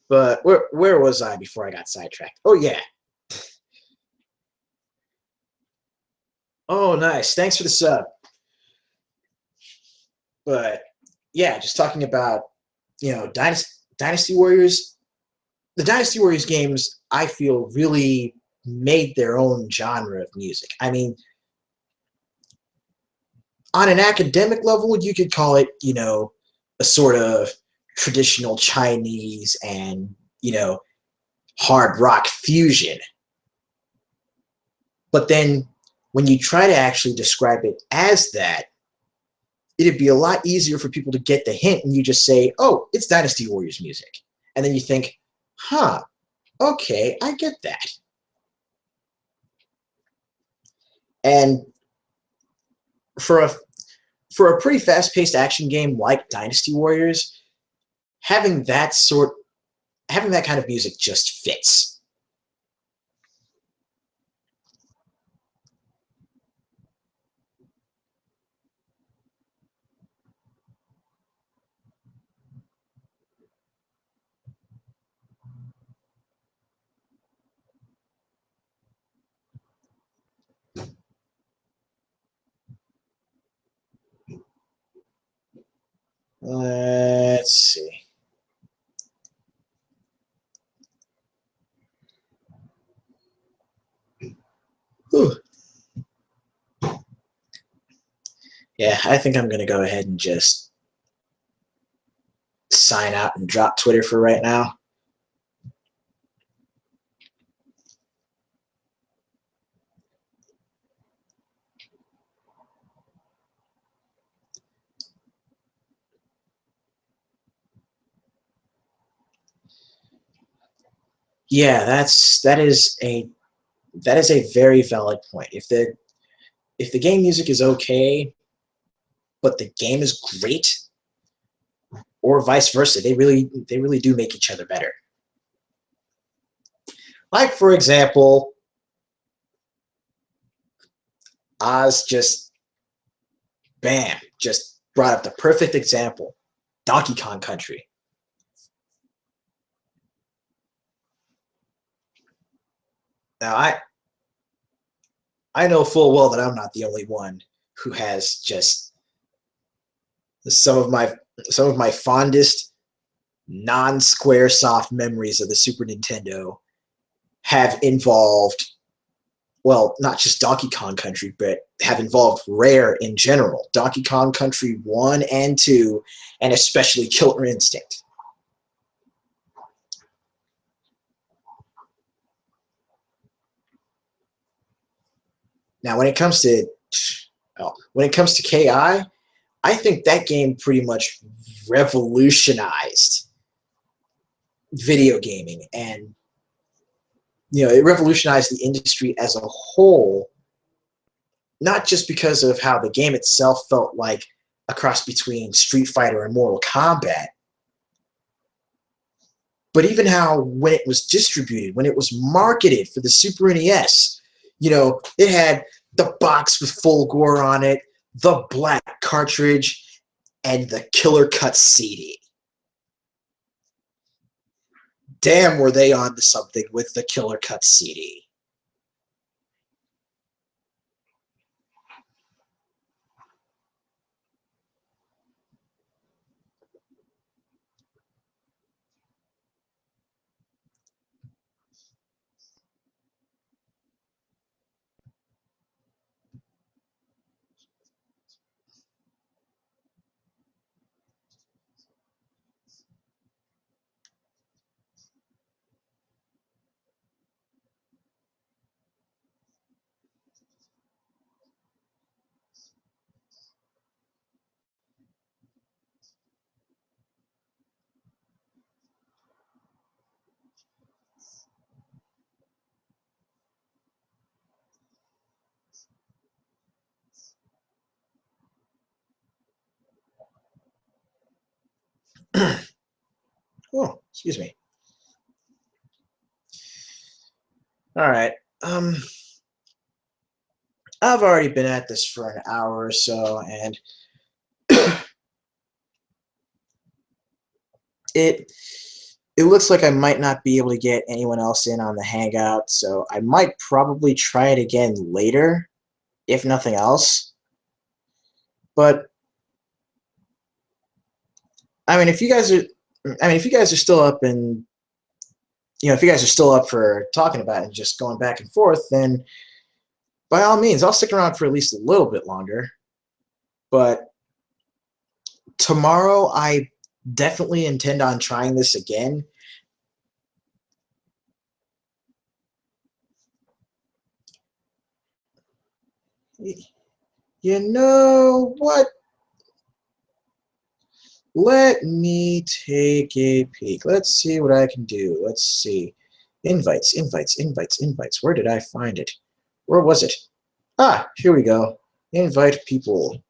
But where was I before I got sidetracked? Oh, yeah. Oh, nice. Thanks for the sub. But yeah, just talking about, Dynasty Warriors. The Dynasty Warriors games, I feel, really made their own genre of music. I mean, on an academic level, you could call it, a sort of traditional Chinese and, hard rock fusion. But then when you try to actually describe it as that, it'd be a lot easier for people to get the hint and you just say, oh, it's Dynasty Warriors music. And then you think, huh, okay, I get that. And for a pretty fast-paced action game like Dynasty Warriors, having that kind of music just fits. Let's see. Whew. Yeah, I think I'm going to go ahead and just sign out and drop Twitter for right now. Yeah, that is a very valid point. If the game music is okay, but the game is great, or vice versa, they really do make each other better. Like, for example, Oz just brought up the perfect example. Donkey Kong Country. Now I know full well that I'm not the only one who has just some of my fondest non-square soft memories of the Super Nintendo have involved, well, not just Donkey Kong Country, but have involved Rare in general. Donkey Kong Country 1 and 2, and especially Killer Instinct. Now, when it comes to KI, I think that game pretty much revolutionized video gaming, and it revolutionized the industry as a whole, not just because of how the game itself felt like a cross between Street Fighter and Mortal Kombat, but even how, when it was distributed, when it was marketed for the Super NES, it had the box with full gore on it, the black cartridge, and the Killer Cut CD. Damn, were they on to something with the Killer Cut CD. Oh, excuse me. All right. I've already been at this for an hour or so, and it it looks like I might not be able to get anyone else in on the Hangout, so I might probably try it again later, if nothing else. But I mean, if you guys are, if you guys are still up and if you guys are still up for talking about it and just going back and forth, then by all means, I'll stick around for at least a little bit longer. But tomorrow, I definitely intend on trying this again. You know what? Let me take a peek. Let's see what I can do. Let's see. Invites, invites, invites, invites. Where did I find it? Where was it? Ah, here we go. Invite people.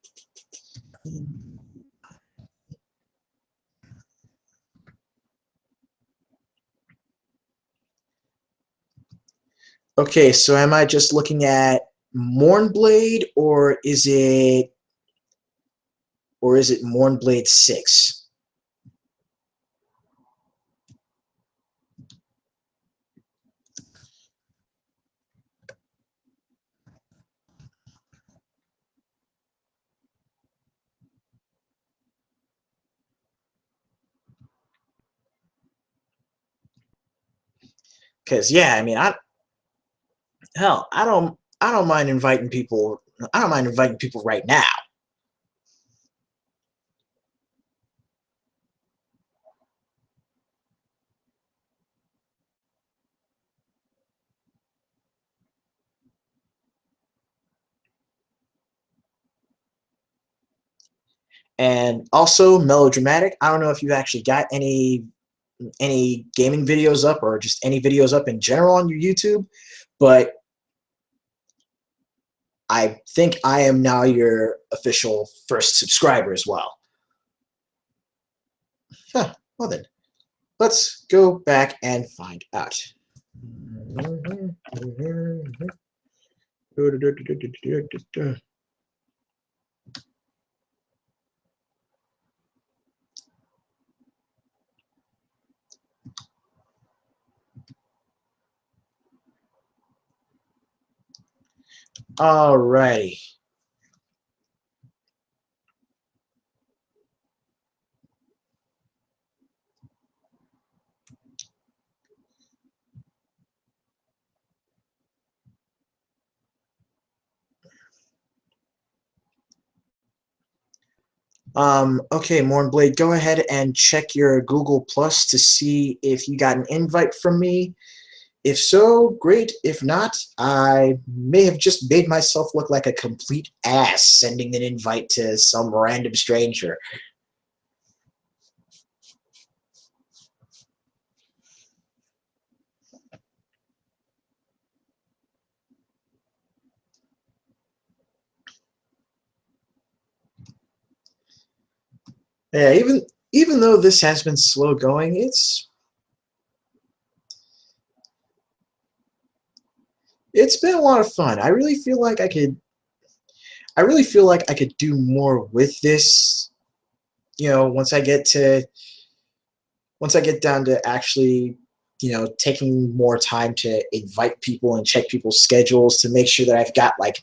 Okay, so am I just looking at Mornblade, or is it Mornblade 6? Because yeah, I mean, I don't mind inviting people. I don't mind inviting people right now. And also melodramatic. I don't know if you've actually got any gaming videos up or just any videos up in general on your YouTube, but I think I am now your official first subscriber as well. Huh, well then, let's go back and find out. Alrighty. Okay, Mornblade, go ahead and check your Google Plus to see if you got an invite from me. If so, great. If not, I may have just made myself look like a complete ass sending an invite to some random stranger. Yeah, even though this has been slow going, it's been a lot of fun. I really feel like I could do more with this, once I get down to actually, taking more time to invite people and check people's schedules to make sure that I've got like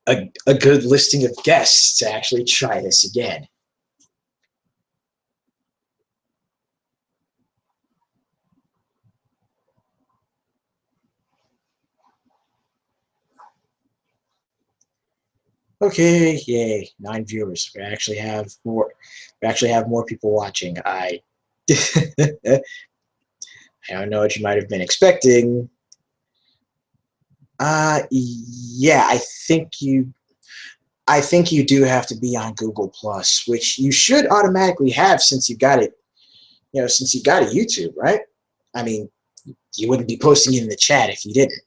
a good listing of guests to actually try this again. Okay, yay, 9 viewers. We actually have more people watching. I don't know what you might have been expecting. Yeah, I think you do have to be on Google Plus, which you should automatically have since you got it, since you got a YouTube, right? I mean, you wouldn't be posting it in the chat if you didn't.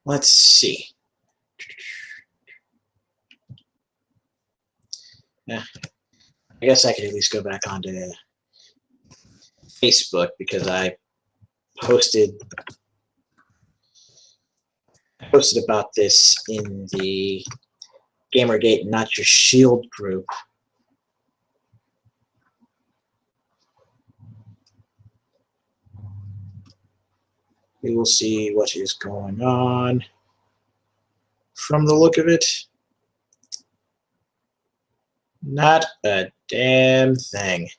let's see. Yeah, I guess I could at least go back onto Facebook because I posted about this in the Gamergate Not Your Shield group. We will see what is going on. From the look of it, not a damn thing.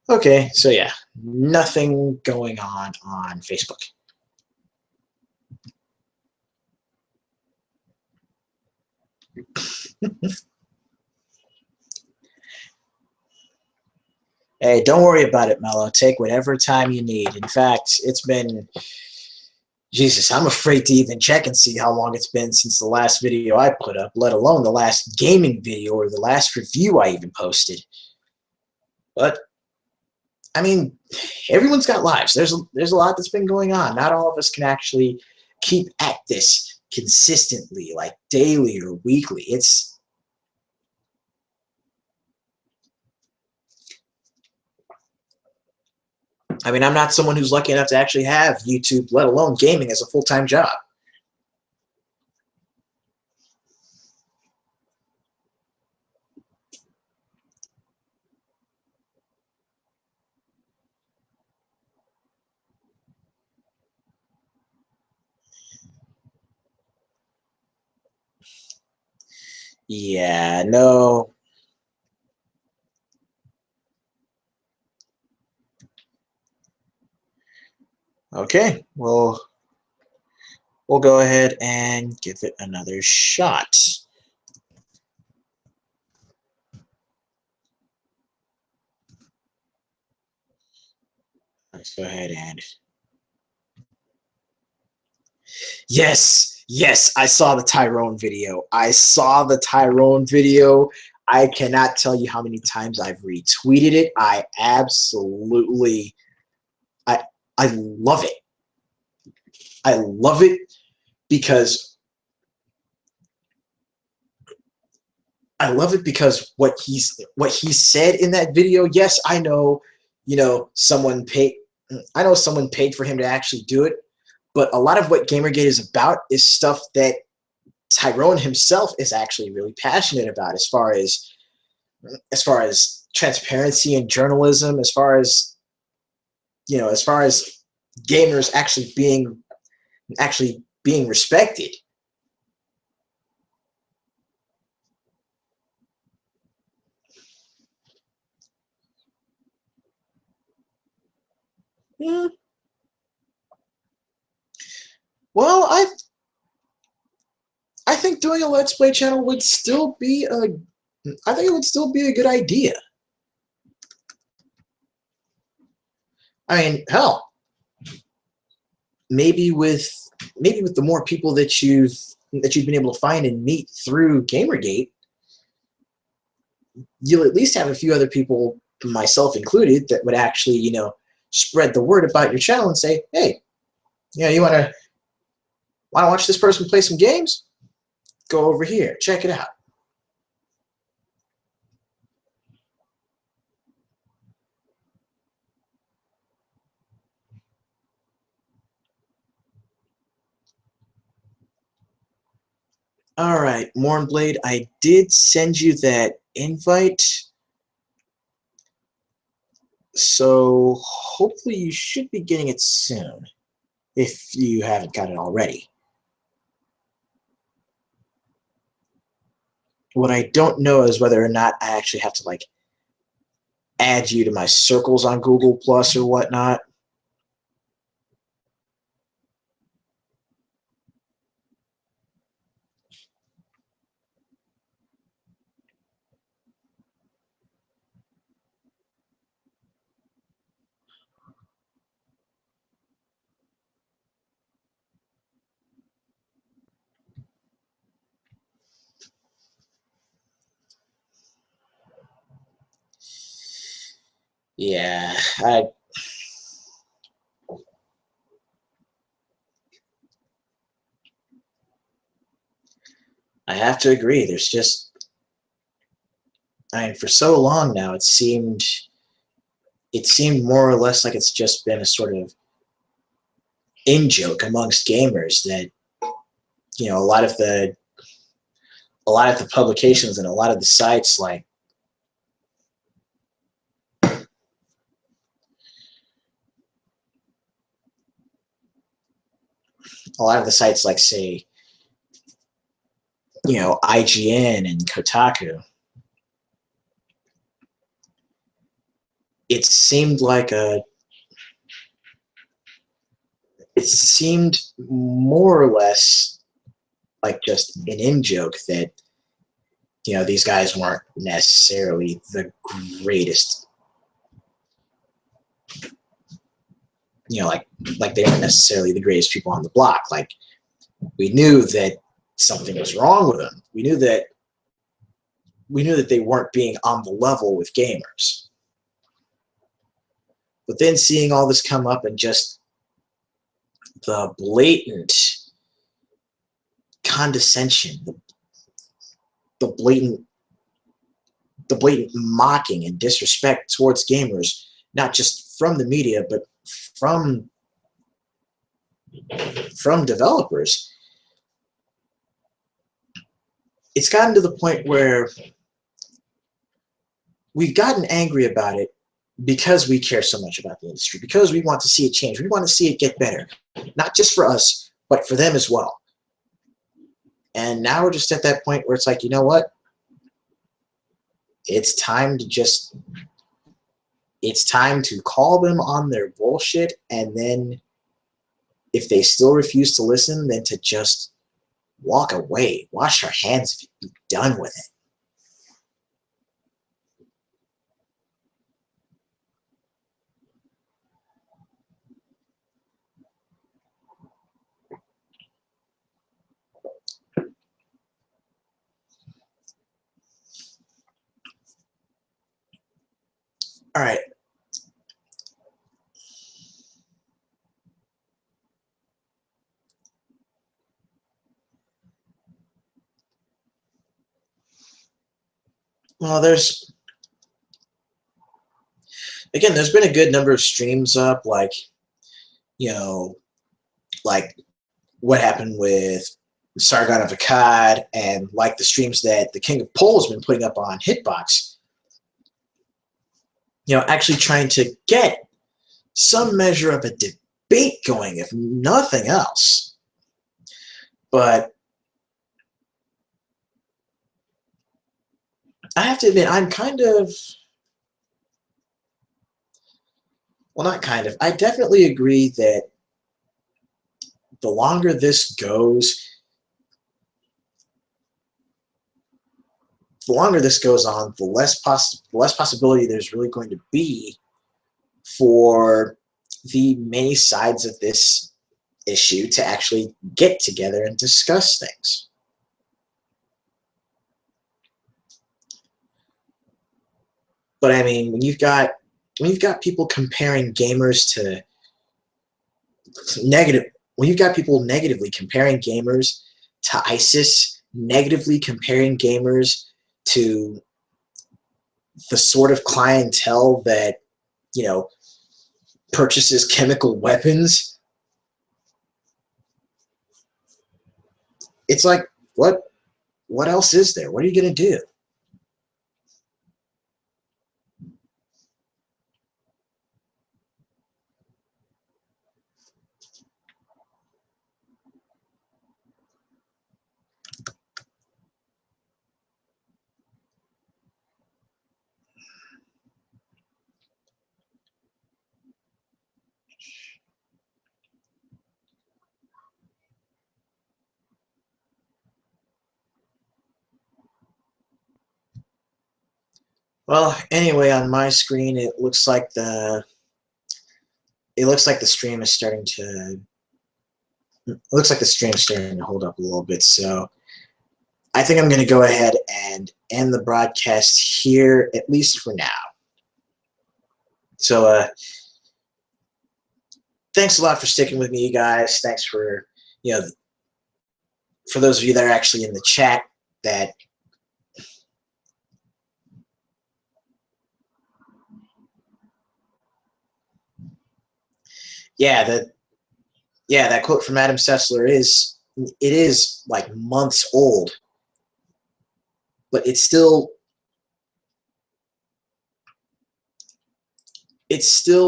Okay, so yeah, nothing going on Facebook. Hey, don't worry about it, Mello. Take whatever time you need. In fact, it's been, Jesus, I'm afraid to even check and see how long it's been since the last video I put up, let alone the last gaming video or the last review I even posted. But I mean, everyone's got lives. There's a lot that's been going on. Not all of us can actually keep at this consistently, like daily or weekly. I mean, I'm not someone who's lucky enough to actually have YouTube, let alone gaming, as a full-time job. Yeah, no. Okay, well, we'll go ahead and give it another shot. Let's go ahead and... Yes, I saw the Tyrone video. I cannot tell you how many times I've retweeted it. I absolutely, I love it. I love it because what he said in that video. Yes, I know, someone paid. I know someone paid for him to actually do it, but a lot of what Gamergate is about is stuff that Tyrone himself is actually really passionate about, as far as transparency and journalism, as far as gamers actually being respected. Yeah. Well, I think doing a Let's Play channel would still be I think it would still be a good idea. I mean, hell, maybe with the more people that you've been able to find and meet through Gamergate, you'll at least have a few other people, myself included, that would actually, spread the word about your channel and say, hey, you want to watch this person play some games? Go over here, check it out. All right, Mornblade, I did send you that invite, so hopefully you should be getting it soon, if you haven't got it already. What I don't know is whether or not I actually have to, like, add you to my circles on Google Plus or whatnot. Yeah, I have to agree. There's just, I mean, for so long now, it seemed more or less like it's just been a sort of in joke amongst gamers that a lot of the publications and a lot of the sites like say IGN and Kotaku. It seemed like it seemed more or less like just an in joke that these guys weren't necessarily the greatest, like they weren't necessarily the greatest people on the block. Like, we knew that something was wrong with them. We knew that they weren't being on the level with gamers. But then seeing all this come up and just the blatant condescension, the blatant the blatant mocking and disrespect towards gamers, not just from the media, but from developers. It's gotten to the point where we've gotten angry about it because we care so much about the industry, because we want to see it change. We want to see it get better, not just for us, but for them as well. And now we're just at that point where it's like, you know what? It's time to call them on their bullshit, and then if they still refuse to listen, then to just walk away. Wash your hands if you're done with it. All right. Well, there's been a good number of streams up, like, like what happened with Sargon of Akkad, and like the streams that the King of Pole has been putting up on Hitbox, actually trying to get some measure of a debate going, if nothing else. But I have to admit, I'm kind of, well, not kind of, I definitely agree that the longer this goes, on, the less possibility there's really going to be for the many sides of this issue to actually get together and discuss things. But I mean, when you've got people comparing gamers to negative, when you've got people negatively comparing gamers to ISIS, negatively comparing gamers to the sort of clientele that purchases chemical weapons, it's like, what else is there? What are you going to do? Well, anyway, on my screen, it looks like the stream is starting to hold up a little bit. So I think I'm going to go ahead and end the broadcast here, at least for now. So thanks a lot for sticking with me, you guys. Thanks for, you know, for those of you that are actually in the chat that that quote from Adam Sessler is like months old, but it's still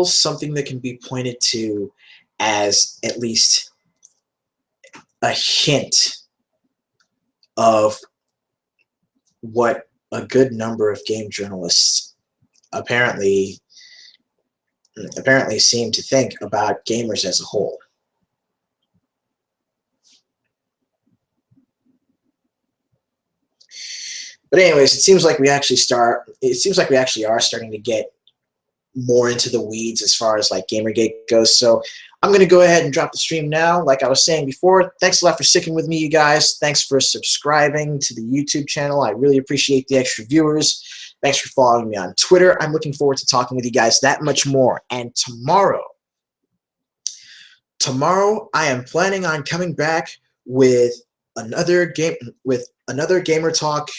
something that can be pointed to as at least a hint of what a good number of game journalists apparently seem to think about gamers as a whole. But anyways, it seems like we actually are starting to get more into the weeds as far as like Gamergate goes. So I'm going to go ahead and drop the stream now. Like I was saying before, thanks a lot for sticking with me, you guys. Thanks for subscribing to the YouTube channel. I really appreciate the extra viewers. Thanks for following me on Twitter. I'm looking forward to talking with you guys that much more. And tomorrow I am planning on coming back with another Gamer Talk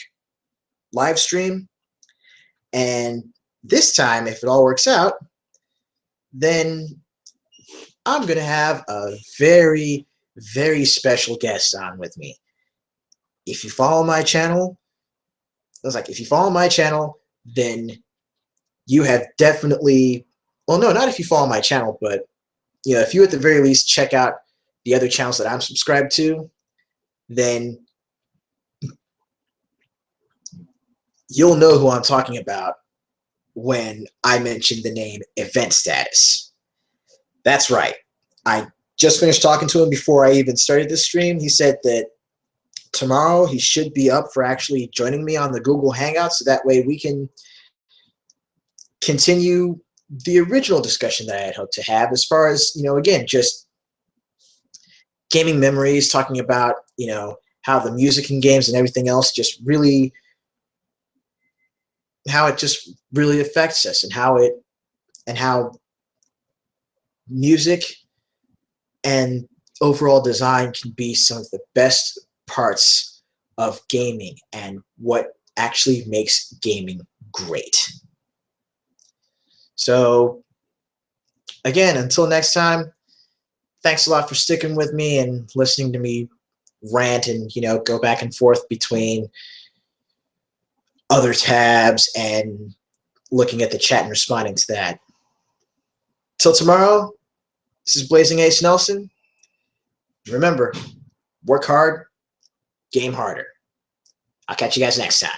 live stream. And this time, if it all works out, then I'm going to have a very, very special guest on with me. If you follow my channel, if you follow my channel, then you have definitely, well, no, not if you follow my channel, but if you at the very least check out the other channels that I'm subscribed to, then you'll know who I'm talking about when I mention the name Event Status. That's right. I just finished talking to him before I even started this stream. He said that tomorrow he should be up for actually joining me on the Google Hangout, so that way we can continue the original discussion that I had hoped to have as far as, again, just gaming memories, talking about, how the music in games and everything else just really, how it just really affects us, and how music and overall design can be some of the best parts of gaming and what actually makes gaming great. So again, until next time, thanks a lot for sticking with me and listening to me rant and go back and forth between other tabs and looking at the chat and responding to that. Till tomorrow, this is BlazingAceNelson. Remember, work hard, game harder. I'll catch you guys next time.